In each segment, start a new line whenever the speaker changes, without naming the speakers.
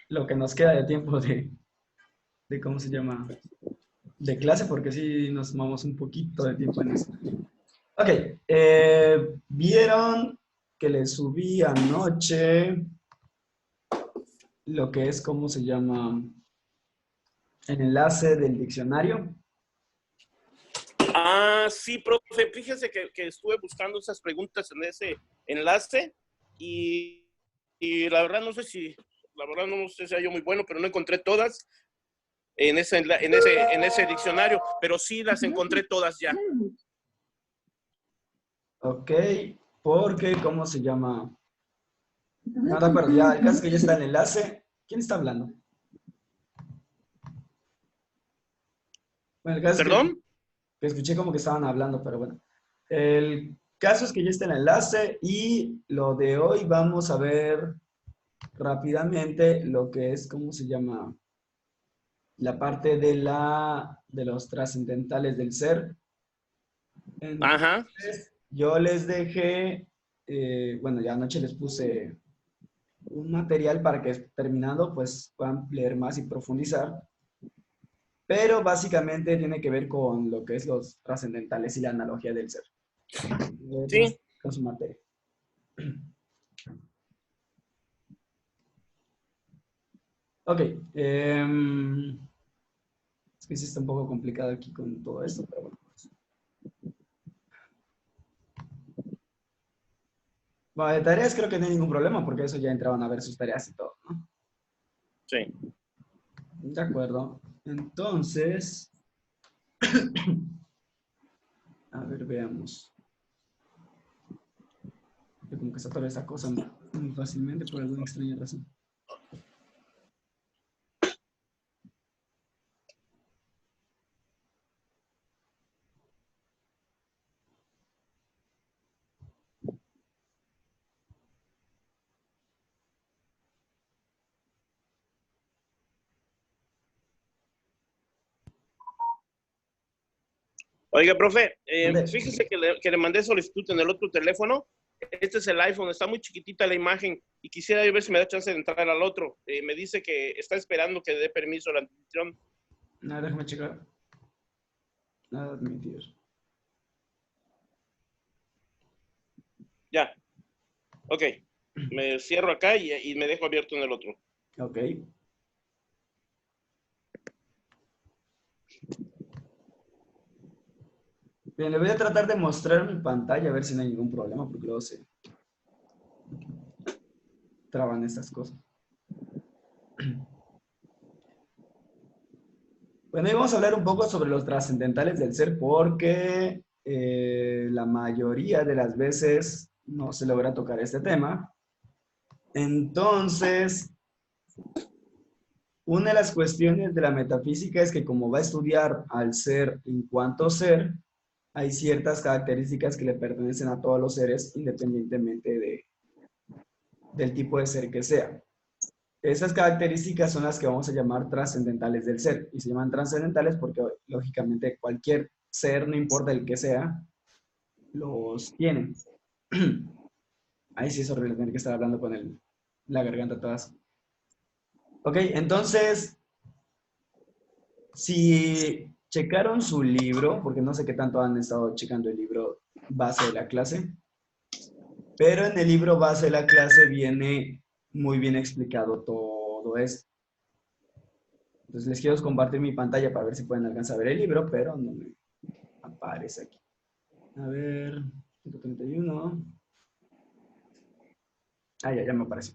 lo que nos queda de tiempo de ¿cómo se llama? De clase, porque sí nos tomamos un poquito de tiempo en eso. Ok, vieron que les subí anoche lo que es, ¿cómo se llama? El enlace del diccionario.
Ah, sí, profe, fíjese que estuve buscando esas preguntas en ese enlace y la verdad no sé si, la verdad no sé si sea yo muy bueno, pero no encontré todas en ese diccionario, pero sí las encontré todas ya.
Ok, porque, ¿cómo se llama? No, de acuerdo, ya, el caso es que ya está el enlace. ¿Quién está hablando? Bueno, el caso es
¿Perdón?
que escuché como que estaban hablando, pero bueno. El caso es que ya está el enlace y lo de hoy vamos a ver rápidamente lo que es, ¿cómo se llama? La parte de los trascendentales del ser.
Ajá.
Entonces, yo les dejé, bueno, ya anoche les puse un material para que terminando pues puedan leer más y profundizar, pero básicamente tiene que ver con lo que es los trascendentales y la analogía del ser. Más
Sí.
con su materia. Ok, es que sí está un poco complicado aquí con todo esto, pero bueno. Bueno, de tareas creo que no hay ningún problema porque eso ya entraban a ver sus tareas y todo, ¿no?
Sí.
De acuerdo. Entonces, a ver, veamos. Yo como que se atora esa cosa muy fácilmente por alguna extraña razón.
Oiga, profe,
¿Dónde?
fíjese que le mandé solicitud en el otro teléfono. Este es el iPhone, está muy chiquitita la imagen y quisiera ver si me da chance de entrar al otro. Me dice que está esperando que dé permiso a la admisión.
Nada, déjame checar. Nada admitir.
Ya, ok. Me cierro acá y me dejo abierto en el otro.
Ok. Bien, le voy a tratar de mostrar mi pantalla a ver si no hay ningún problema, porque luego se traban estas cosas. Bueno, y vamos a hablar un poco sobre los trascendentales del ser, porque la mayoría de las veces no se logra tocar este tema. Entonces, una de las cuestiones de la metafísica es que como va a estudiar al ser en cuanto ser, hay ciertas características que le pertenecen a todos los seres, independientemente del tipo de ser que sea. Esas características son las que vamos a llamar trascendentales del ser. Y se llaman trascendentales porque, lógicamente, cualquier ser, no importa el que sea, los tiene. Ahí sí es horrible tener que estar hablando con la garganta todas. Ok, entonces, si checaron su libro, porque no sé qué tanto han estado checando el libro base de la clase, pero en el libro base de la clase viene muy bien explicado todo esto. Entonces les quiero compartir mi pantalla para ver si pueden alcanzar a ver el libro, pero no me aparece aquí. A ver, 131. Ah, ya me apareció.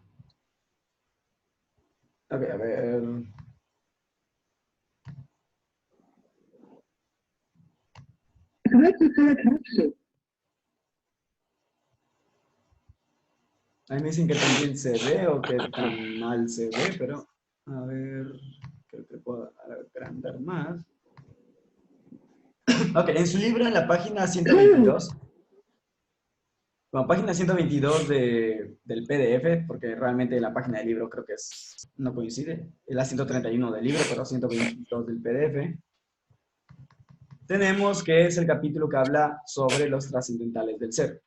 Ok, a ver. Ahí me dicen que también se ve o que tan mal se ve, pero a ver, creo que puedo agrandar más. Ok, en su libro, en la página 122, bueno, página 122 del PDF, porque realmente la página del libro creo que no coincide, es la 131 del libro, pero 122 del PDF. Tenemos que es el capítulo que habla sobre los trascendentales del ser.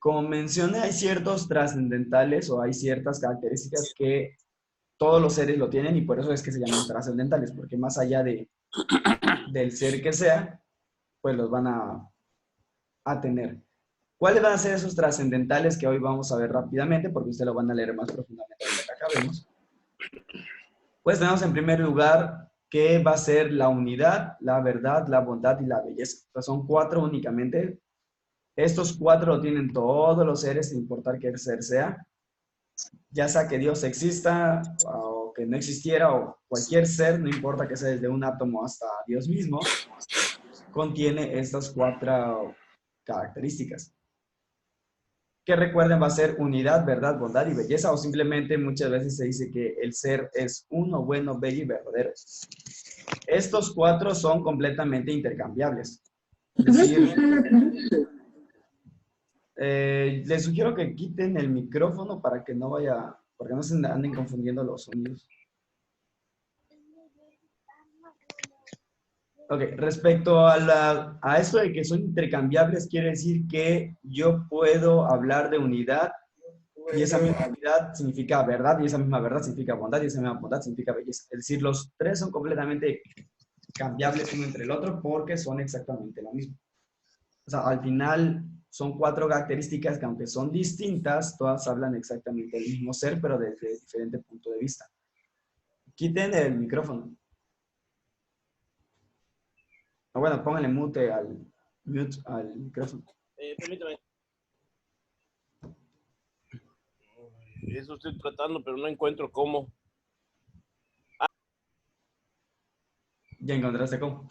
como mencioné, hay ciertos trascendentales o hay ciertas características que todos los seres lo tienen y por eso es que se llaman trascendentales, porque más allá del ser que sea, pues los van a tener. ¿Cuáles van a ser esos trascendentales que hoy vamos a ver rápidamente? Porque ustedes lo van a leer más profundamente ahorita que acabemos. Pues tenemos en primer lugar que va a ser la unidad, la verdad, la bondad y la belleza. Entonces son 4 únicamente. Estos 4 lo tienen todos los seres, sin importar qué ser sea. Ya sea que Dios exista o que no existiera o cualquier ser, no importa que sea desde un átomo hasta Dios mismo, contiene estas 4 características. Que recuerden va a ser unidad, verdad, bondad y belleza, o simplemente muchas veces se dice que el ser es uno, bueno, bello y verdadero. Estos 4 son completamente intercambiables. Es decir, les sugiero que quiten el micrófono para que no vaya, porque no se anden confundiendo los sonidos. Ok, respecto a esto de que son intercambiables, quiere decir que yo puedo hablar de unidad y esa misma unidad significa verdad y esa misma verdad significa bondad y esa misma bondad significa belleza. Es decir, los 3 son completamente cambiables uno entre el otro porque son exactamente lo mismo. O sea, al final son 4 características que aunque son distintas, todas hablan exactamente del mismo ser, pero desde diferente punto de vista. Quiten el micrófono. O bueno, pónganle mute al micrófono.
Permítame. Eso estoy tratando, pero no encuentro cómo.
Ya encontraste cómo.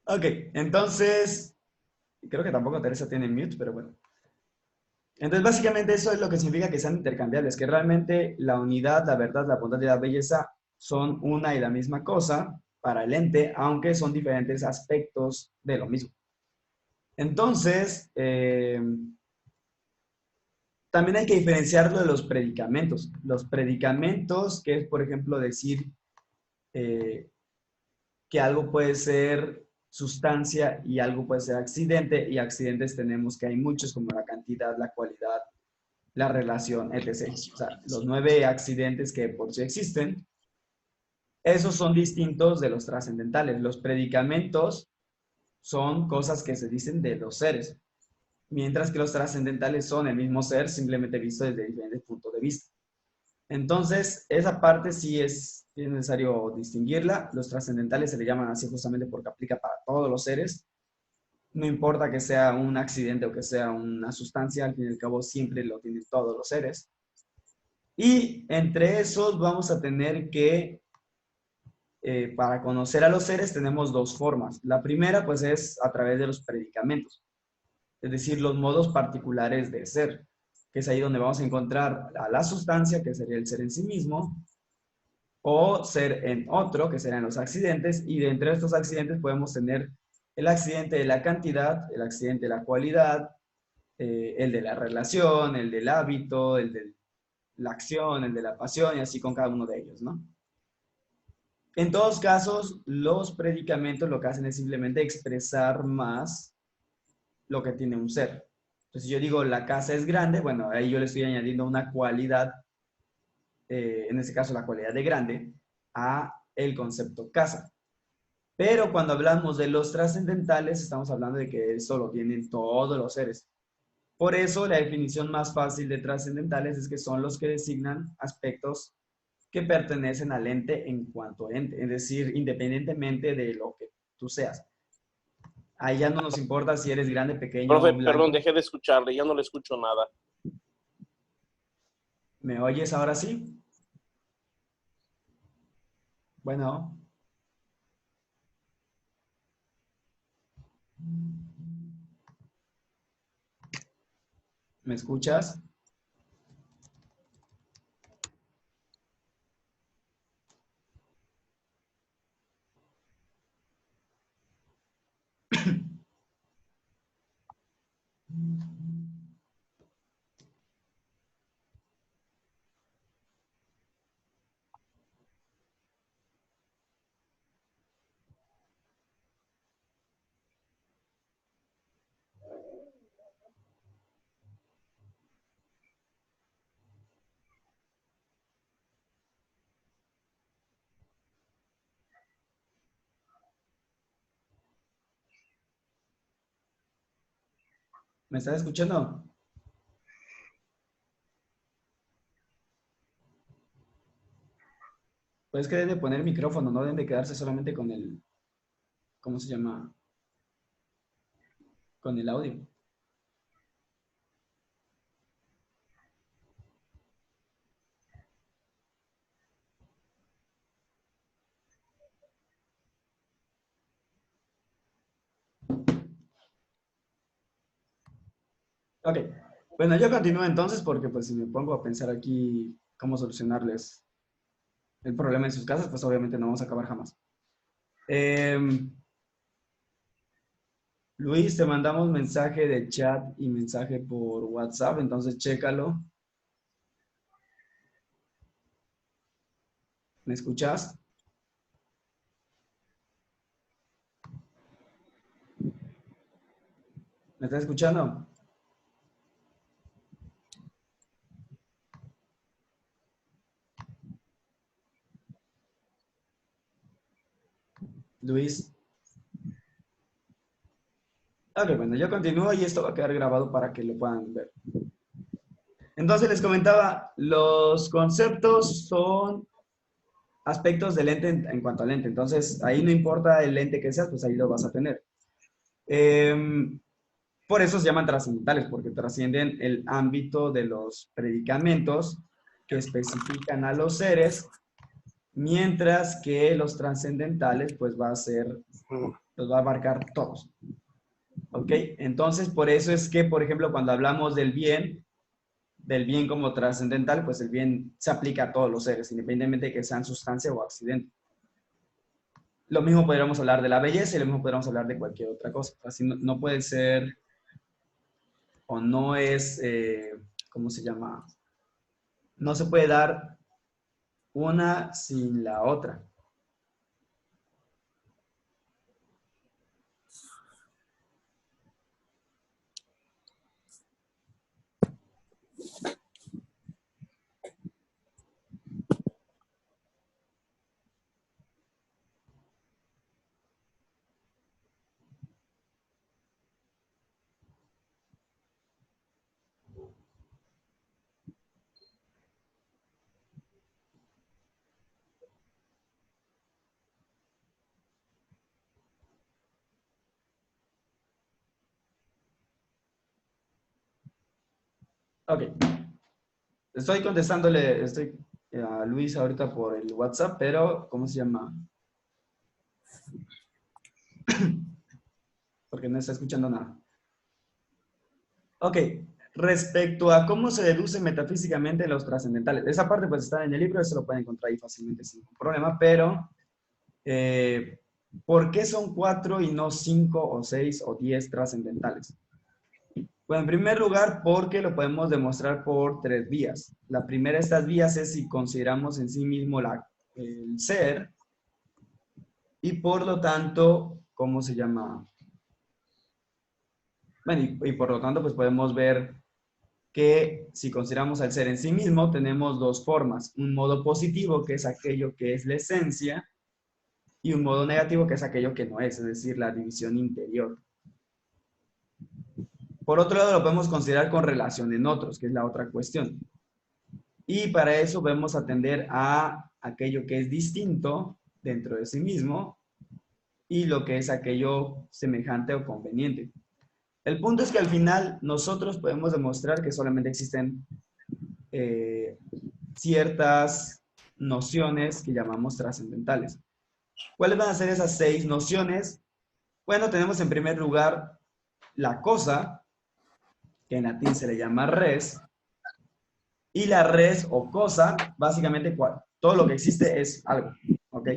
Ok, entonces, creo que tampoco Teresa tiene mute, pero bueno. Entonces, básicamente eso es lo que significa que sean intercambiables, que realmente la unidad, la verdad, la bondad y la belleza son una y la misma cosa para el ente, aunque son diferentes aspectos de lo mismo. Entonces, también hay que diferenciarlo de los predicamentos. Los predicamentos, que es, por ejemplo, decir eh, que algo puede ser sustancia y algo puede ser accidente, y accidentes tenemos que hay muchos, como la cantidad, la cualidad, la relación, etc. O sea, los 9 accidentes que por sí existen, esos son distintos de los trascendentales. Los predicamentos son cosas que se dicen de los seres, mientras que los trascendentales son el mismo ser, simplemente visto desde diferentes puntos de vista. Entonces, esa parte sí es necesario distinguirla. Los trascendentales se le llaman así justamente porque aplica para todos los seres. No importa que sea un accidente o que sea una sustancia, al fin y al cabo siempre lo tienen todos los seres. Y entre esos vamos a tener que, para conocer a los seres tenemos 2 formas. La primera pues es a través de los predicamentos, es decir, los modos particulares de ser, que es ahí donde vamos a encontrar a la sustancia, que sería el ser en sí mismo, o ser en otro, que serían los accidentes, y dentro de estos accidentes podemos tener el accidente de la cantidad, el accidente de la cualidad, el de la relación, el del hábito, el de la acción, el de la pasión, y así con cada uno de ellos, ¿no? En todos casos, los predicamentos lo que hacen es simplemente expresar más lo que tiene un ser. Entonces, si yo digo la casa es grande, bueno, ahí yo le estoy añadiendo una cualidad, en este caso la cualidad de grande, a el concepto casa. Pero cuando hablamos de los trascendentales, estamos hablando de que eso lo tienen todos los seres. Por eso la definición más fácil de trascendentales es que son los que designan aspectos que pertenecen al ente en cuanto ente, es decir, independientemente de lo que tú seas. Ahí ya no nos importa si eres grande, pequeño
Profe,
o
perdón,
blanco.
dejé de escucharle, ya no le escucho nada.
¿Me oyes ahora sí? Bueno, ¿me escuchas? ¿Me estás escuchando? Pues que deben de poner micrófono, no deben de quedarse solamente con el, ¿cómo se llama? Con el audio. Ok. Bueno, yo continúo entonces porque pues si me pongo a pensar aquí cómo solucionarles el problema en sus casas, pues obviamente no vamos a acabar jamás. Luis, te mandamos mensaje de chat y mensaje por WhatsApp, entonces chécalo. ¿Me escuchas? ¿Me estás escuchando? Luis. Ok, bueno, yo continúo y esto va a quedar grabado para que lo puedan ver. Entonces les comentaba, los conceptos son aspectos del lente en cuanto al lente. Entonces, ahí no importa el lente que seas, pues ahí lo vas a tener. Por eso se llaman trascendentales, porque trascienden el ámbito de los predicamentos que especifican a los seres, mientras que los trascendentales, pues va a ser, los va a abarcar todos. ¿Ok? Entonces, por eso es que, por ejemplo, cuando hablamos del bien como trascendental, pues el bien se aplica a todos los seres, independientemente de que sean sustancia o accidente. Lo mismo podríamos hablar de la belleza y lo mismo podríamos hablar de cualquier otra cosa. Así no, no puede ser o no es, ¿cómo se llama? No se puede dar una sin la otra. Ok. Estoy contestándole, estoy a Luis ahorita por el WhatsApp, pero ¿cómo se llama? Porque no está escuchando nada. Ok, respecto a cómo se deduce metafísicamente los trascendentales. Esa parte pues está en el libro, eso lo pueden encontrar ahí fácilmente sin ningún problema, pero eh, ¿por qué son 4 y no 5 o 6 o 10 trascendentales? Bueno, en primer lugar, porque lo podemos demostrar por 3 vías. La primera de estas vías es si consideramos en sí mismo el ser y por lo tanto, ¿cómo se llama? Bueno, y por lo tanto, pues podemos ver que si consideramos al ser en sí mismo, tenemos dos formas. Un modo positivo, que es aquello que es la esencia, y un modo negativo, que es aquello que no es decir, la división interior. Por otro lado, lo podemos considerar con relación en otros, que es la otra cuestión. Y para eso vamos a atender a aquello que es distinto dentro de sí mismo y lo que es aquello semejante o conveniente. El punto es que al final nosotros podemos demostrar que solamente existen ciertas nociones que llamamos trascendentales. ¿Cuáles van a ser esas 6 nociones? Bueno, tenemos en primer lugar la cosa, que en latín se le llama res, y la res o cosa, básicamente todo lo que existe es algo, ¿ok?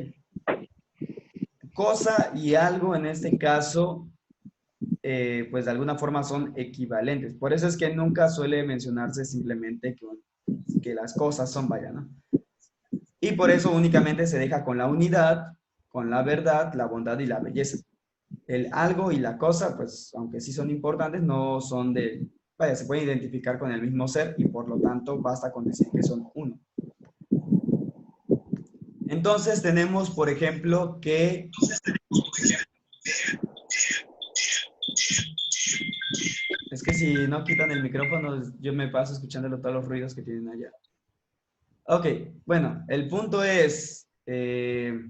Cosa y algo en este caso, pues de alguna forma son equivalentes. Por eso es que nunca suele mencionarse simplemente que las cosas son, vaya, ¿no? Y por eso únicamente se deja con la unidad, con la verdad, la bondad y la belleza. El algo y la cosa, pues aunque sí son importantes, no son de, vaya, se pueden identificar con el mismo ser y por lo tanto basta con decir que son uno. Entonces tenemos, por ejemplo, que... Es que si no quitan el micrófono, yo me paso escuchando todos los ruidos que tienen allá. Ok, bueno, el punto es que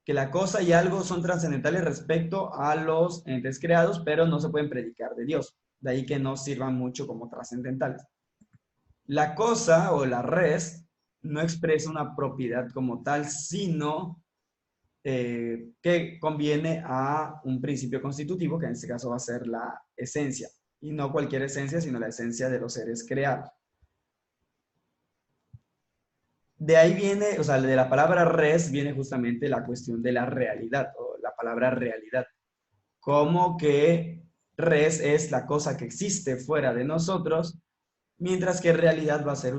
la cosa y algo son trascendentales respecto a los entes creados, pero no se pueden predicar de Dios. De ahí que no sirvan mucho como trascendentales. La cosa o la res no expresa una propiedad como tal, sino que conviene a un principio constitutivo, que en este caso va a ser la esencia. Y no cualquier esencia, sino la esencia de los seres creados. De ahí viene, o sea, de la palabra res viene justamente la cuestión de la realidad, o la palabra realidad. Como que res es la cosa que existe fuera de nosotros, mientras que realidad va a ser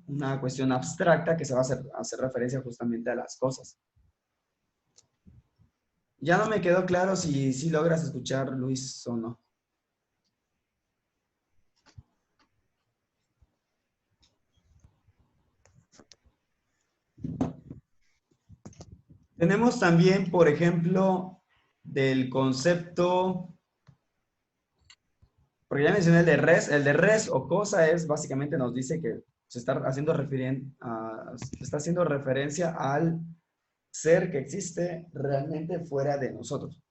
una cuestión abstracta que se va a hacer referencia justamente a las cosas. Ya no me quedó claro si logras escuchar, Luis, o no. Tenemos también, por ejemplo, del concepto, porque ya mencioné el de res o cosa es básicamente nos dice que se está haciendo referencia al ser que existe realmente fuera de nosotros.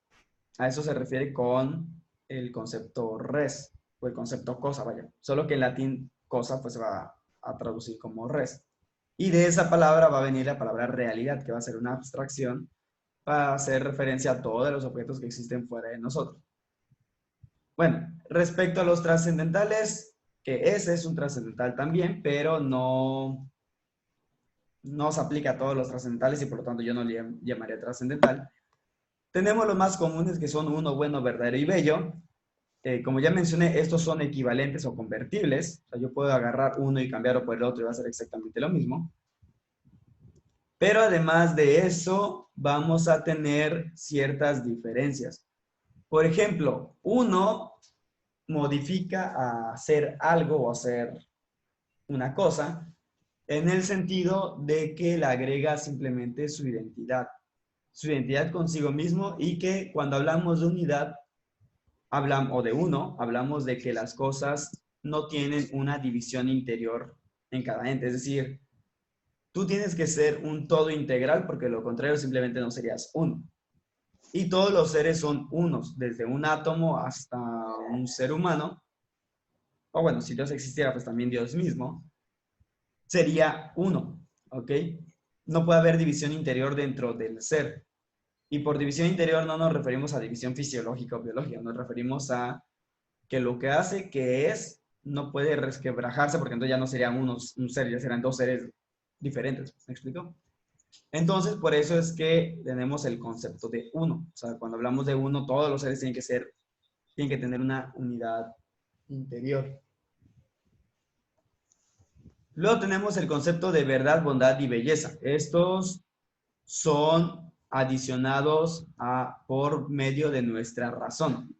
A eso se refiere con el concepto res, o el concepto cosa, vaya. Solo que en latín cosa pues se va a traducir como res. Y de esa palabra va a venir la palabra realidad, que va a ser una abstracción para hacer referencia a todos los objetos que existen fuera de nosotros. Bueno, respecto a los trascendentales, que ese es un trascendental también, pero no se aplica a todos los trascendentales y por lo tanto yo no le llamaría trascendental. Tenemos los más comunes que son uno, bueno, verdadero y bello. Como ya mencioné, estos son equivalentes o convertibles. O sea, yo puedo agarrar uno y cambiarlo por el otro y va a ser exactamente lo mismo. Pero además de eso, vamos a tener ciertas diferencias. Por ejemplo, uno modifica a hacer algo o hacer una cosa en el sentido de que le agrega simplemente su identidad consigo mismo, y que cuando hablamos de unidad o de uno, hablamos de que las cosas no tienen una división interior en cada ente. Es decir, tú tienes que ser un todo integral porque lo contrario simplemente no serías uno. Y todos los seres son unos, desde un átomo hasta un ser humano. O bueno, si Dios existiera, pues también Dios mismo sería uno, ¿ok? No puede haber división interior dentro del ser. Y por división interior no nos referimos a división fisiológica o biológica, nos referimos a que lo que hace que es no puede resquebrajarse, porque entonces ya no serían un ser, ya serán dos seres diferentes. ¿Me explico? Entonces, por eso es que tenemos el concepto de uno. O sea, cuando hablamos de uno, todos los seres tienen que tener una unidad interior. Luego tenemos el concepto de verdad, bondad y belleza. Estos son adicionados por medio de nuestra razón.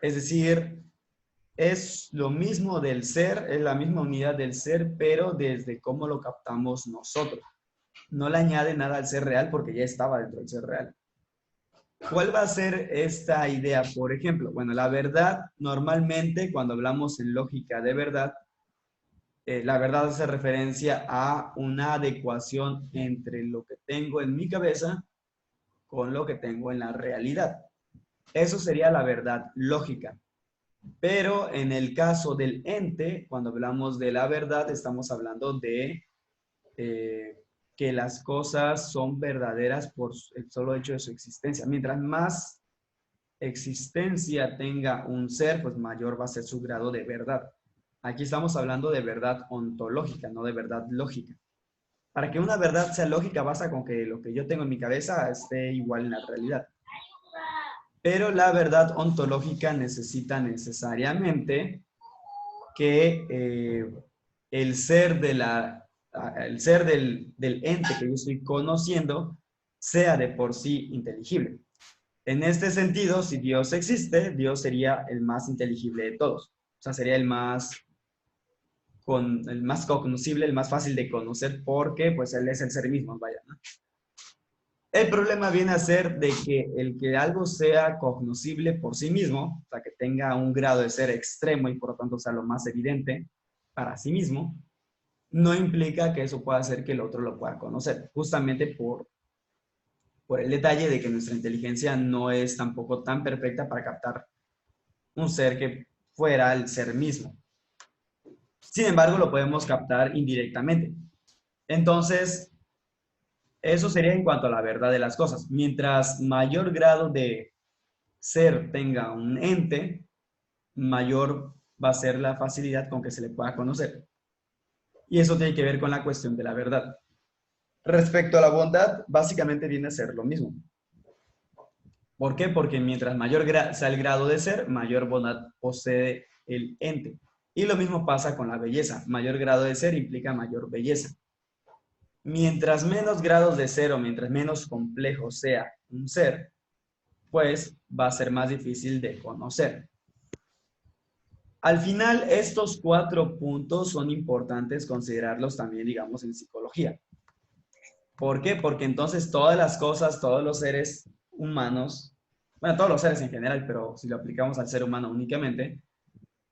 Es decir, es lo mismo del ser, es la misma unidad del ser, pero desde cómo lo captamos nosotros. No le añade nada al ser real porque ya estaba dentro del ser real. ¿Cuál va a ser esta idea? Por ejemplo, bueno, la verdad, normalmente cuando hablamos en lógica de verdad, la verdad hace referencia a una adecuación entre lo que tengo en mi cabeza con lo que tengo en la realidad. Eso sería la verdad lógica. Pero en el caso del ente, cuando hablamos de la verdad, estamos hablando de que las cosas son verdaderas por el solo hecho de su existencia. Mientras más existencia tenga un ser, pues mayor va a ser su grado de verdad. Aquí estamos hablando de verdad ontológica, no de verdad lógica. Para que una verdad sea lógica, basta con que lo que yo tengo en mi cabeza esté igual en la realidad. Pero la verdad ontológica necesita necesariamente que el ser, el ser del ente que yo estoy conociendo sea de por sí inteligible. En este sentido, si Dios existe, Dios sería el más inteligible de todos. O sea, sería el más cognoscible, el más fácil de conocer porque pues Él es el ser mismo, vaya, ¿no? El problema viene a ser de que el que algo sea cognoscible por sí mismo, o sea, que tenga un grado de ser extremo y por lo tanto sea lo más evidente para sí mismo, no implica que eso pueda hacer que el otro lo pueda conocer, justamente por el detalle de que nuestra inteligencia no es tampoco tan perfecta para captar un ser que fuera el ser mismo. Sin embargo, lo podemos captar indirectamente. Entonces, eso sería en cuanto a la verdad de las cosas. Mientras mayor grado de ser tenga un ente, mayor va a ser la facilidad con que se le pueda conocer. Y eso tiene que ver con la cuestión de la verdad. Respecto a la bondad, básicamente viene a ser lo mismo. ¿Por qué? Porque mientras mayor sea el grado de ser, mayor bondad posee el ente. Y lo mismo pasa con la belleza. Mayor grado de ser implica mayor belleza. Mientras menos grados de ser o mientras menos complejo sea un ser, pues va a ser más difícil de conocer. Al final, estos 4 puntos son importantes considerarlos también, digamos, en psicología. ¿Por qué? Porque entonces todas las cosas, todos los seres humanos, bueno, todos los seres en general, pero si lo aplicamos al ser humano únicamente,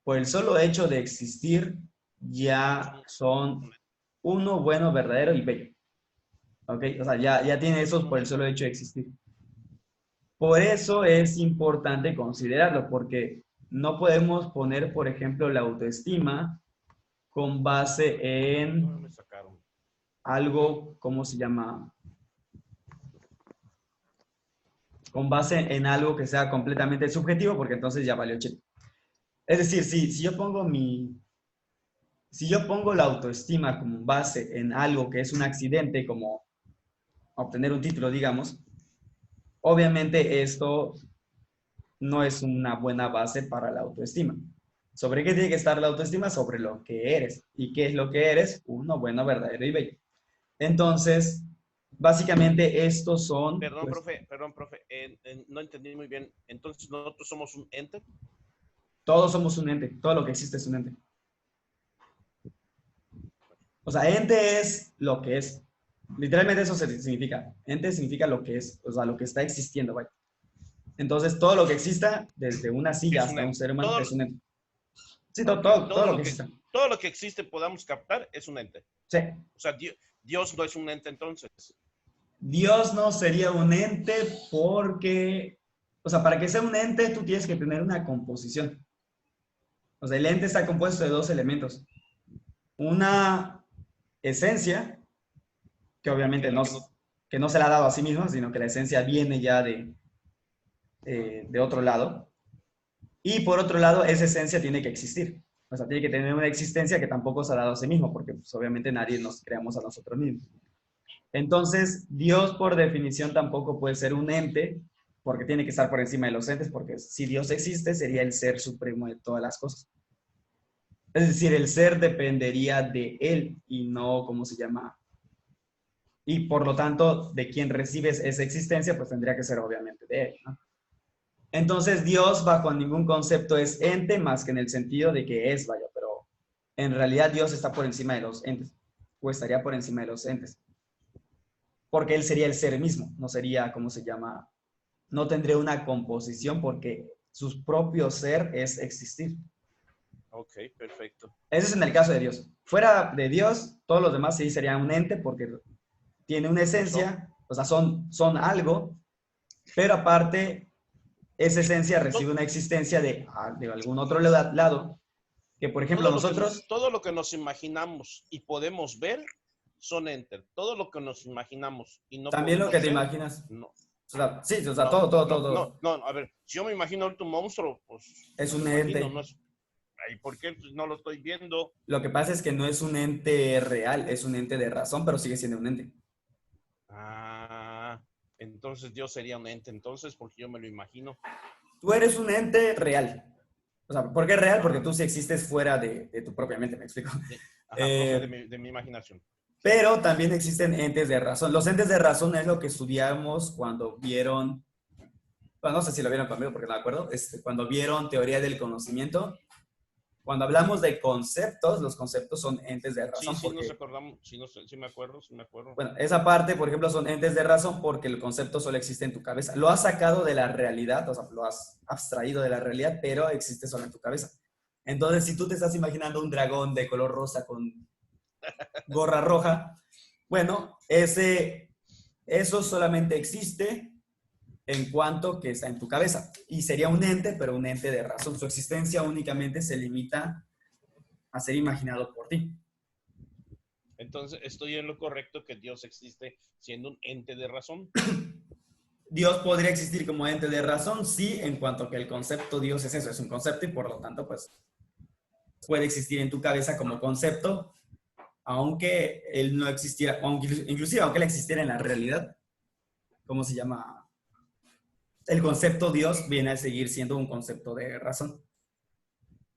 por el solo hecho de existir, ya son uno, bueno, verdadero y bello. ¿Ok? O sea, ya tiene esos por el solo hecho de existir. Por eso es importante considerarlo, porque no podemos poner, por ejemplo, la autoestima con base en algo, ¿cómo se llama? Con base en algo que sea completamente subjetivo, porque entonces ya valió chile. Es decir, si yo pongo la autoestima como base en algo que es un accidente, como obtener un título, digamos, obviamente esto no es una buena base para la autoestima. ¿Sobre qué tiene que estar la autoestima? Sobre lo que eres. ¿Y qué es lo que eres? Uno bueno, verdadero y bello. Entonces, básicamente estos son...
Perdón,
pues,
profe, no entendí muy bien. Entonces, ¿nosotros somos un ente?
todos somos un ente. Todo lo que existe es un ente. O sea, ente es lo que es. Literalmente eso significa. Ente significa lo que es, o sea, lo que está existiendo, vaya. Entonces, todo lo que exista, desde una silla
Es un
hasta un
ente.
ser humano, es un ente. Sí,
Okay.
todo lo que exista.
Todo lo que existe podamos captar es un ente.
Sí.
O sea, Dios no es un ente entonces.
Dios no sería un ente porque, o sea, para que sea un ente tú tienes que tener una composición. O sea, el ente está compuesto de 2 elementos. Una esencia, que obviamente
Okay,
que no se la ha dado a sí mismo, sino que la esencia viene ya de otro lado. Y por otro lado, esa esencia tiene que existir. O sea, tiene que tener una existencia que tampoco se ha dado a sí mismo, porque pues, obviamente nadie nos creamos a nosotros mismos. Entonces, Dios por definición tampoco puede ser un ente, porque tiene que estar por encima de los entes, porque si Dios existe, sería el ser supremo de todas las cosas. Es decir, el ser dependería de él y no, ¿cómo se llama? Y por lo tanto, de quien recibes esa existencia, pues tendría que ser obviamente de él, ¿no? Entonces, Dios bajo ningún concepto es ente más que en el sentido de que es, vaya, pero en realidad Dios está por encima de los entes, o estaría por encima de los entes, porque Él sería el ser mismo, no sería, ¿cómo se llama? No tendría una composición porque su propio ser es existir.
Ok, perfecto.
Ese es en el caso de Dios. Fuera de Dios, todos los demás sí serían un ente porque tiene una esencia, o sea, son algo, pero aparte esa esencia recibe una existencia de algún otro lado, que por ejemplo nosotros...
Todo lo que nos imaginamos y podemos ver son enter. Todo lo que nos imaginamos y no
También lo
podemos
que te
ver,
imaginas.
no.
O sea, sí, o sea,
No,
todo.
no, a ver, si yo me imagino ahorita un monstruo, pues
Es
me lo
un
imagino,
ente.
no es... Ay, ¿por qué? Pues no lo estoy viendo.
Lo que pasa es que no es un ente real, es un ente de razón, pero sigue siendo un ente.
Ah, entonces Dios sería un ente, entonces, porque yo me lo imagino.
Tú eres un ente real. O sea, ¿por qué real? Porque tú sí existes fuera de tu propia mente, ¿me explico?
Ajá, profe, de mi imaginación.
Pero también existen entes de razón. Los entes de razón es lo que estudiamos cuando vieron, bueno, no sé si lo vieron conmigo porque no me acuerdo, cuando vieron teoría del conocimiento, Cuando hablamos de conceptos, los conceptos son entes de razón.
Sí,
porque,
nos acordamos, sí me acuerdo.
bueno, esa parte, por ejemplo, son entes de razón porque el concepto solo existe en tu cabeza. Lo has sacado de la realidad, o sea, lo has abstraído de la realidad, pero existe solo en tu cabeza. Entonces, si tú te estás imaginando un dragón de color rosa con gorra roja, bueno, eso solamente existe en cuanto que está en tu cabeza. Y sería un ente, pero un ente de razón. Su existencia únicamente se limita a ser imaginado por ti.
Entonces, estoy en lo correcto que Dios existe siendo un ente de razón.
Dios podría existir como ente de razón, sí, en cuanto que el concepto Dios es eso, es un concepto y por lo tanto, pues, puede existir en tu cabeza como concepto, aunque él no existiera, inclusive aunque él existiera en la realidad. ¿Cómo se llama? El concepto Dios viene a seguir siendo un concepto de razón.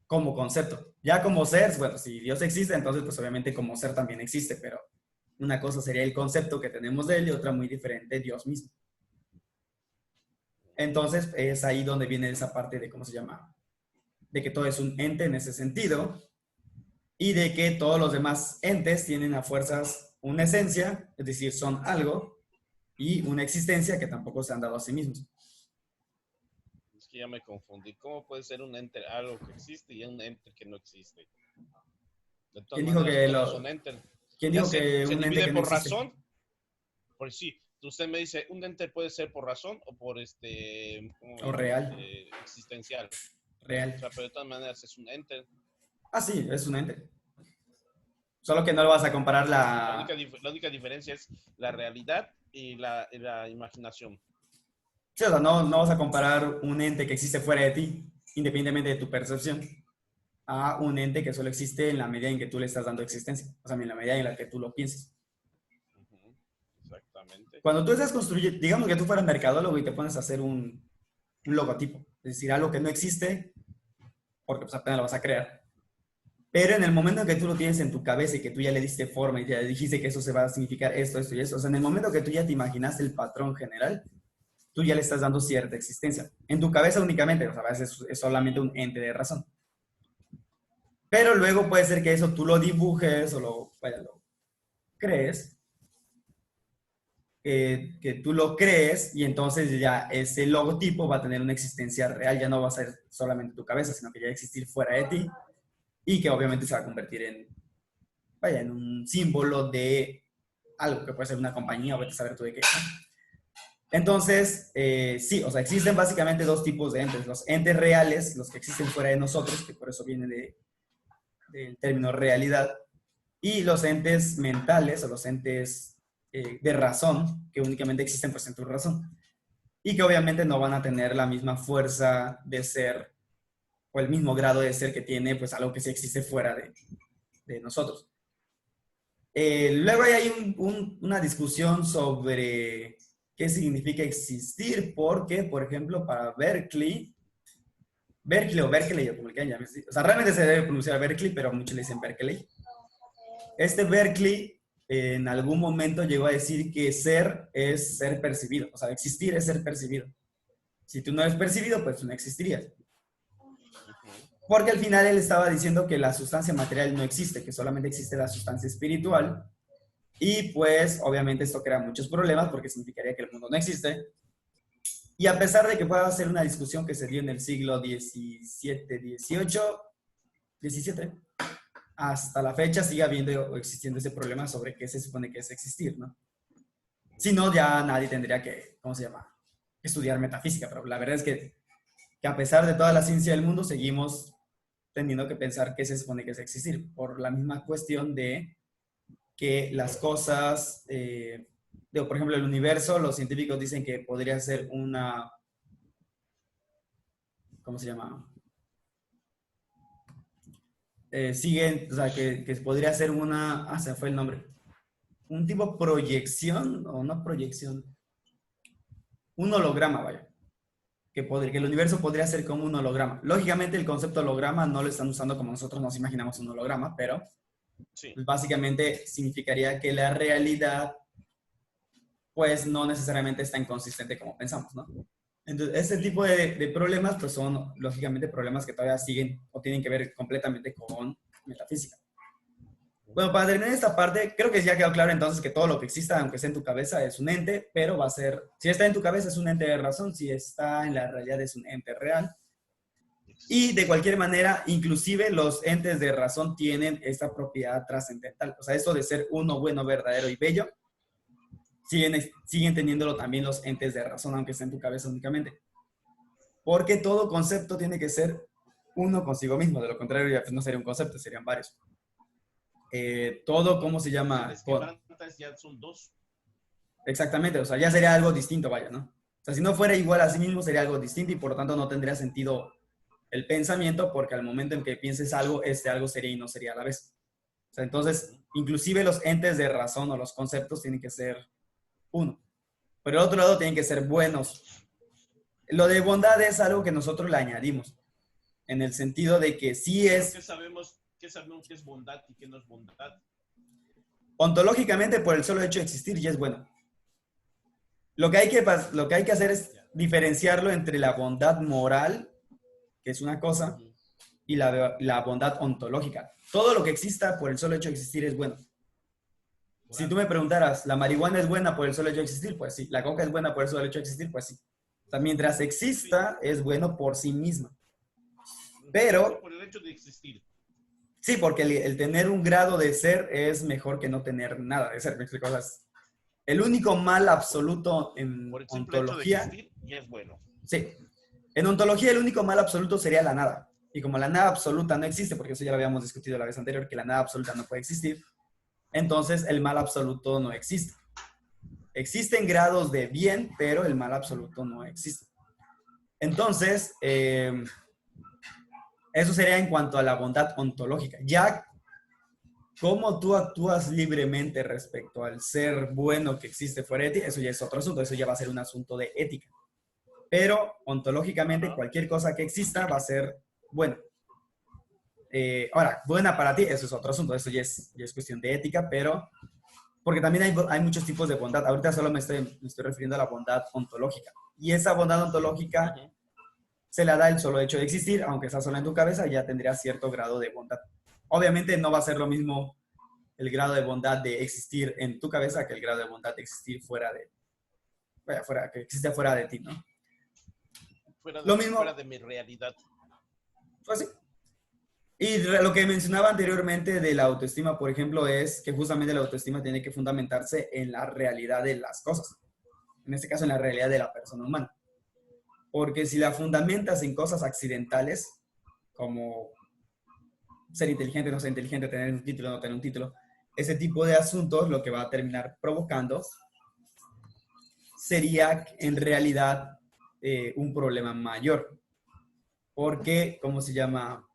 Como concepto. Ya como ser, bueno, si Dios existe, entonces pues obviamente como ser también existe, pero una cosa sería el concepto que tenemos de él y otra muy diferente, Dios mismo. Entonces es ahí donde viene esa parte de, ¿cómo se llama? De que todo es un ente en ese sentido y de que todos los demás entes tienen a fuerzas una esencia, es decir, son algo y una existencia que tampoco se han dado a sí mismos.
Es que ya me confundí. ¿Cómo puede ser un ente algo que existe y un ente que no existe? De todas
¿Quién dijo
maneras,
que,
todos son entes.
¿quién
Ya
dijo que
se
un ente
divide
que no
por
existe?
razón. Por sí, usted me dice, un ente puede ser por razón o por
O real.
Existencial.
Real.
O sea, pero de todas maneras es un ente.
Ah, sí, es un ente. Solo que no lo vas a comparar
La única diferencia es la realidad y la imaginación.
Sí, o sea, no vas a comparar un ente que existe fuera de ti, independientemente de tu percepción, a un ente que solo existe en la medida en que tú le estás dando existencia. O sea, en la medida en la que tú lo pienses.
Exactamente.
Cuando tú estás construyendo, digamos que tú fueras mercadólogo y te pones a hacer un logotipo, es decir, algo que no existe, porque pues apenas lo vas a crear. Pero en el momento en que tú lo tienes en tu cabeza y que tú ya le diste forma y ya dijiste que eso se va a significar esto, esto y esto, o sea, en el momento que tú ya te imaginaste el patrón general, tú ya le estás dando cierta existencia. En tu cabeza únicamente, o sea, a veces es solamente un ente de razón. Pero luego puede ser que eso tú lo dibujes o lo crees, que tú lo crees y entonces ya ese logotipo va a tener una existencia real, ya no va a ser solamente tu cabeza, sino que ya va a existir fuera de ti y que obviamente se va a convertir en un símbolo de algo que puede ser una compañía o vete a saber tú de qué. Entonces, sí, o sea, existen básicamente dos tipos de entes. Los entes reales, los que existen fuera de nosotros, que por eso viene del término realidad, y los entes mentales o los entes de razón, que únicamente existen pues en tu razón. Y que obviamente no van a tener la misma fuerza de ser o el mismo grado de ser que tiene pues algo que sí existe fuera de nosotros. Luego hay una discusión sobre qué significa existir, porque, por ejemplo, para Berkeley o Berkeley, o como le quieran llamar, o sea, realmente se debe pronunciar Berkeley, pero muchos le dicen Berkeley. Este Berkeley en algún momento llegó a decir que ser es ser percibido, o sea, existir es ser percibido. Si tú no eres percibido, pues tú no existirías. Porque al final él estaba diciendo que la sustancia material no existe, que solamente existe la sustancia espiritual. Y pues obviamente esto crea muchos problemas porque significaría que el mundo no existe. Y a pesar de que pueda ser una discusión que se dio en el siglo XVII, XVIII, XVII, hasta la fecha sigue habiendo o existiendo ese problema sobre qué se supone que es existir, ¿no? Si no, ya nadie tendría que, ¿cómo se llama? Estudiar metafísica, pero la verdad es que a pesar de toda la ciencia del mundo, seguimos teniendo que pensar qué se supone que es existir, por la misma cuestión de que las cosas, por ejemplo, el universo, los científicos dicen que podría ser una, ¿cómo se llama? Siguen, o sea, que podría ser una, se fue el nombre, un tipo proyección, o no proyección, un holograma, vaya, que el universo podría ser como un holograma. Lógicamente el concepto holograma no lo están usando como nosotros nos imaginamos un holograma, pero
sí.
Pues básicamente significaría que la realidad pues no necesariamente es tan consistente como pensamos, ¿no? Entonces, este tipo de problemas, pues son lógicamente problemas que todavía siguen o tienen que ver completamente con metafísica. Bueno, para terminar esta parte, creo que ya quedó claro entonces que todo lo que exista, aunque esté en tu cabeza, es un ente, pero va a ser, si está en tu cabeza es un ente de razón, si está en la realidad es un ente real. Y de cualquier manera, inclusive los entes de razón tienen esta propiedad trascendental. O sea, esto de ser uno, bueno, verdadero y bello, siguen teniéndolo también los entes de razón, aunque esté en tu cabeza únicamente. Porque todo concepto tiene que ser uno consigo mismo, de lo contrario ya pues, no sería un concepto, serían varios. Todo, ¿cómo se llama?
Es que plantas ya son dos.
Exactamente, o sea, ya sería algo distinto, vaya, ¿no? O sea, si no fuera igual a sí mismo, sería algo distinto y por lo tanto no tendría sentido el pensamiento porque al momento en que pienses algo, este algo sería y no sería a la vez. O sea, entonces, inclusive los entes de razón o los conceptos tienen que ser uno. Pero el otro lado tienen que ser buenos. Lo de bondad es algo que nosotros le añadimos, en el sentido de que sí es...
¿Qué sabemos que es bondad y qué no es bondad?
Ontológicamente, por el solo hecho de existir, ya es bueno. Lo que hay que hacer es diferenciarlo entre la bondad moral, que es una cosa, y la bondad ontológica. Todo lo que exista por el solo hecho de existir es bueno. Si tú me preguntaras, ¿la marihuana es buena por el solo hecho de existir? Pues sí. ¿La coca es buena por el solo hecho de existir? Pues sí. O sea, mientras exista, es bueno por sí misma. Pero...
Por el hecho de existir.
Sí, porque el tener un grado de ser es mejor que no tener nada de ser. ¿Me explico? O sea, el único mal absoluto en
por el simple
ontología...
hecho de existir, y es bueno.
Sí. En ontología el único mal absoluto sería la nada. Y como la nada absoluta no existe, porque eso ya lo habíamos discutido la vez anterior, que la nada absoluta no puede existir, entonces el mal absoluto no existe. Existen grados de bien, pero el mal absoluto no existe. Entonces, eso sería en cuanto a la bondad ontológica. Ya cómo tú actúas libremente respecto al ser bueno que existe fuera de ti, eso ya es otro asunto, eso ya va a ser un asunto de ética. Pero ontológicamente cualquier cosa que exista va a ser buena. Ahora, buena para ti, eso es otro asunto, eso ya es cuestión de ética, pero porque también hay muchos tipos de bondad. Ahorita solo me estoy refiriendo a la bondad ontológica. Y esa bondad ontológica se la da el solo hecho de existir, aunque está solo en tu cabeza, ya tendría cierto grado de bondad. Obviamente no va a ser lo mismo el grado de bondad de existir en tu cabeza que el grado de bondad de existir que existe fuera de ti, ¿no?
Fuera de mi realidad.
Pues sí. Y lo que mencionaba anteriormente de la autoestima, por ejemplo, es que justamente la autoestima tiene que fundamentarse en la realidad de las cosas. En este caso, en la realidad de la persona humana. Porque si la fundamentas en cosas accidentales, como ser inteligente, no ser inteligente, tener un título, no tener un título, ese tipo de asuntos lo que va a terminar provocando sería en realidad un problema mayor. Porque, ¿cómo se llama?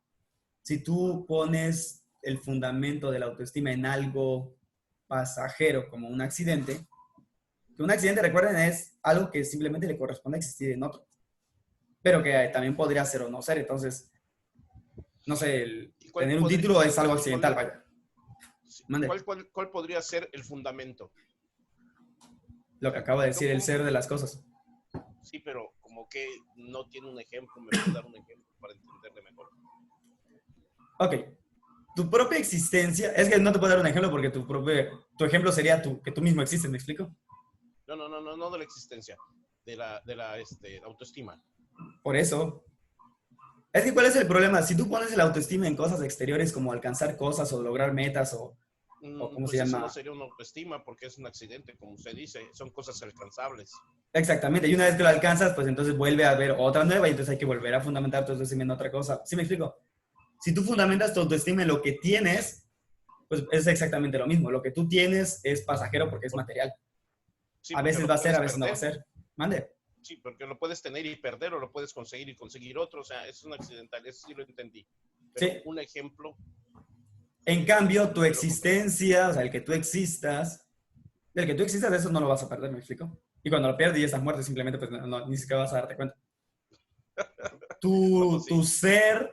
Si tú pones el fundamento de la autoestima en algo pasajero como un accidente, que un accidente, recuerden, es algo que simplemente le corresponde existir en otro, pero que también podría ser o no ser. Entonces, no sé, tener un título es algo accidental, vaya.
¿Cuál podría ser el fundamento?
Lo que acabo de decir, el ser de las cosas.
Sí, pero como que no tiene un ejemplo, me puedes dar un ejemplo para entenderle mejor.
Ok. Tu propia existencia, es que no te puedo dar un ejemplo porque tu ejemplo sería que tú mismo existes, ¿me explico?
No de la existencia, de la autoestima.
Por eso. Es que ¿cuál es el problema? Si tú pones la autoestima en cosas exteriores como alcanzar cosas o lograr metas o ¿cómo
pues
se llama?
Eso no sería una autoestima porque es un accidente, como usted dice, son cosas alcanzables.
Exactamente, y una vez que lo alcanzas, pues entonces vuelve a haber otra nueva y entonces hay que volver a fundamentar tu autoestima en otra cosa. ¿Sí me explico? Si tú fundamentas tu autoestima en lo que tienes, pues es exactamente lo mismo. Lo que tú tienes es pasajero porque es material.
Sí,
a veces va a ser, a veces no va a ser. Mande.
Sí, porque lo puedes tener y perder o lo puedes conseguir y conseguir otro. O sea, es un accidental, eso sí lo entendí. Pero
sí.
Un ejemplo.
En cambio, tu existencia, o sea, el que tú existas, eso no lo vas a perder, ¿me explico? Y cuando lo pierdes y ya estás muerto, simplemente pues ni siquiera vas a darte cuenta. Tu ser...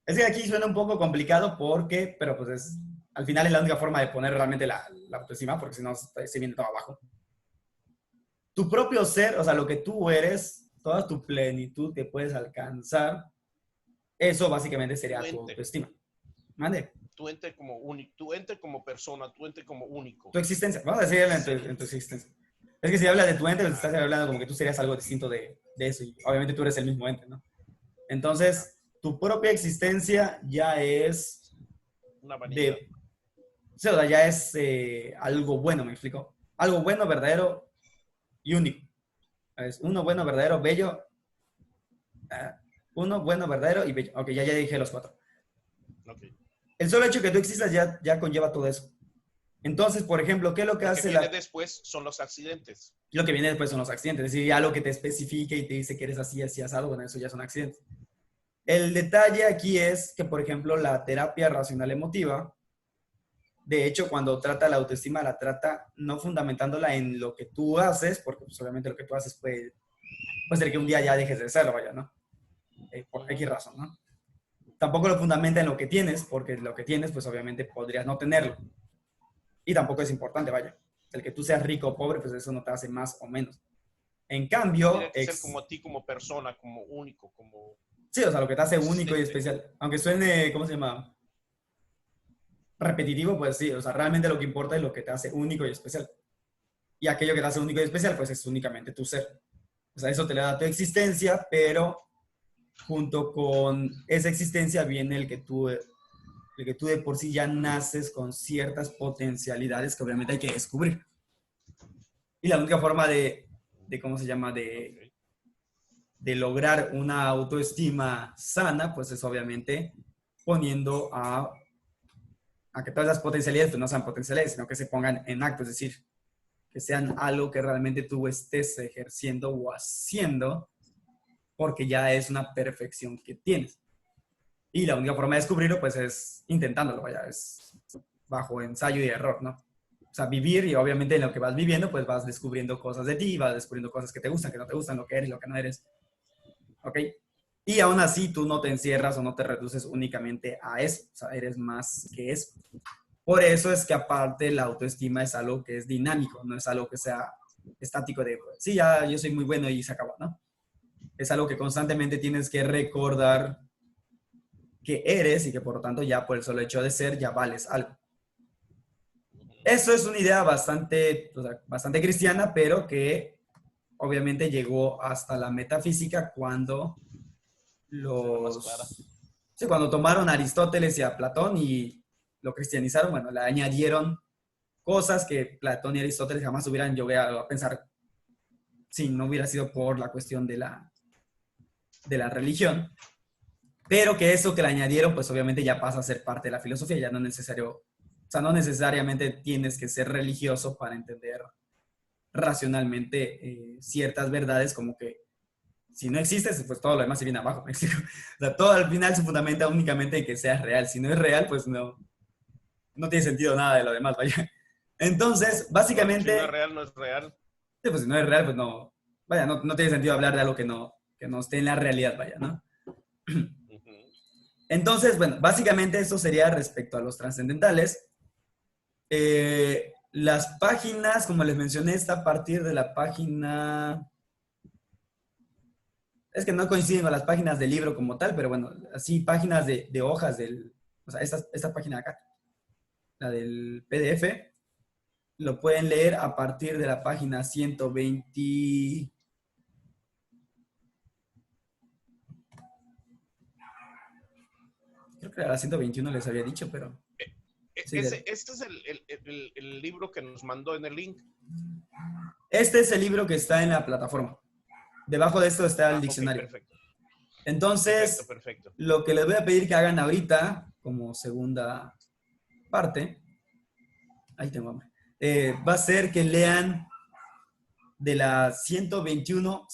Es que aquí suena un poco complicado pero pues al final es la única forma de poner realmente la autoestima, porque si no, se viene todo abajo. tu propio ser, o sea, lo que tú eres, toda tu plenitud que puedes alcanzar, eso básicamente sería
Tu
tu
ente,
autoestima. ¿Mande?
tu ente como único, tu ente como persona, tu ente como único.
Tu existencia. Vamos a decirlo en tu existencia. Es que si hablas de tu ente, pues estás
Ah,
hablando como que tú serías algo distinto de eso. Y obviamente tú eres el mismo ente, ¿no? Entonces, tu propia existencia ya es
una vanidad.
de... O sea, ya es algo bueno, ¿me explico? Algo bueno, verdadero y único. Es uno bueno, verdadero, bello. Uno bueno, verdadero y bello. Ok, ya dije los cuatro.
Okay.
El solo hecho que tú existas ya conlleva todo eso. Entonces, por ejemplo, ¿qué es lo que
Lo que
hace
viene después son los accidentes.
lo que viene después son los accidentes? Es decir, ya lo que te especifica y te dice que eres así, así, asado, bueno, eso ya son accidentes. El detalle aquí es que, por ejemplo, la terapia racional emotiva, de hecho, cuando trata la autoestima, la trata no fundamentándola en lo que tú haces, porque pues, obviamente lo que tú haces puede ser que un día ya dejes de serlo, vaya, ¿no? Por X razón, ¿no? Tampoco lo fundamenta en lo que tienes, porque lo que tienes, pues obviamente podrías no tenerlo. Y tampoco es importante, vaya. El que tú seas rico o pobre, pues eso no te hace más o menos. En cambio,
Tendría que ser como a ti, como persona, como único, como
sí, o sea, lo que te hace único y
existente.
especial. Aunque suene, ¿cómo se llama? Repetitivo, pues sí, o sea, realmente lo que importa es lo que te hace único y especial. Y aquello que te hace único y especial, pues es únicamente tu ser. O sea, eso te le da tu existencia, pero junto con esa existencia viene el que tú de por sí ya naces con ciertas potencialidades que obviamente hay que descubrir. Y la única forma de ¿cómo se llama?
Okay.
De lograr una autoestima sana, pues es obviamente poniendo a que todas las potencialidades pues no sean potencialidades, sino que se pongan en acto, es decir, que sean algo que realmente tú estés ejerciendo o haciendo, porque ya es una perfección que tienes. Y la única forma de descubrirlo, pues es intentándolo, vaya, es bajo ensayo y error, ¿no? O sea, vivir y obviamente en lo que vas viviendo, pues vas descubriendo cosas de ti, vas descubriendo cosas que te gustan, que no te gustan, lo que eres, lo que no eres, ¿ok? Y aún así tú no te encierras o no te reduces únicamente a eso, o sea, eres más que eso. Por eso es que aparte la autoestima es algo que es dinámico, no es algo que sea estático de, sí, ya yo soy muy bueno y se acabó, ¿no? Es algo que constantemente tienes que recordar que eres y que por lo tanto ya por el solo hecho de ser ya vales algo. Eso es una idea bastante, o sea, bastante cristiana, pero que obviamente llegó hasta la metafísica cuando
Más clara.
sí, cuando tomaron a Aristóteles y a Platón y lo cristianizaron, bueno, le añadieron cosas que Platón y Aristóteles jamás hubieran llegado a pensar si no hubiera sido por la cuestión de la religión, pero que eso que le añadieron, pues obviamente ya pasa a ser parte de la filosofía, ya no es necesario, o sea, no necesariamente tienes que ser religioso para entender racionalmente ciertas verdades, como que si no existes, pues todo lo demás se viene abajo, ¿me explico? O sea, todo al final se fundamenta únicamente en que sea real, si no es real, pues no tiene sentido nada de lo demás, vaya. Entonces,
Claro, si no es
básicamente,
real, no es real.
sí, pues si no es real, pues vaya, no tiene sentido hablar de algo que no esté en la realidad, vaya, ¿no?
Uh-huh.
Entonces, bueno, básicamente eso sería respecto a los trascendentales. Las páginas, como les mencioné, está a partir de la página... Es que no coinciden con las páginas del libro como tal, pero bueno, así páginas de hojas o sea, esta página de acá, la del PDF, lo pueden leer a partir de la página 120, creo que era la 121 les había dicho, pero sí,
Este es el libro que nos mandó en el link.
este es el libro que está en la plataforma. Debajo de esto está el
Ok,
diccionario.
perfecto. Perfecto,
Entonces,
perfecto.
lo que les voy a pedir que hagan ahorita, como segunda parte, ahí tengo hambre, va a ser que lean de la 121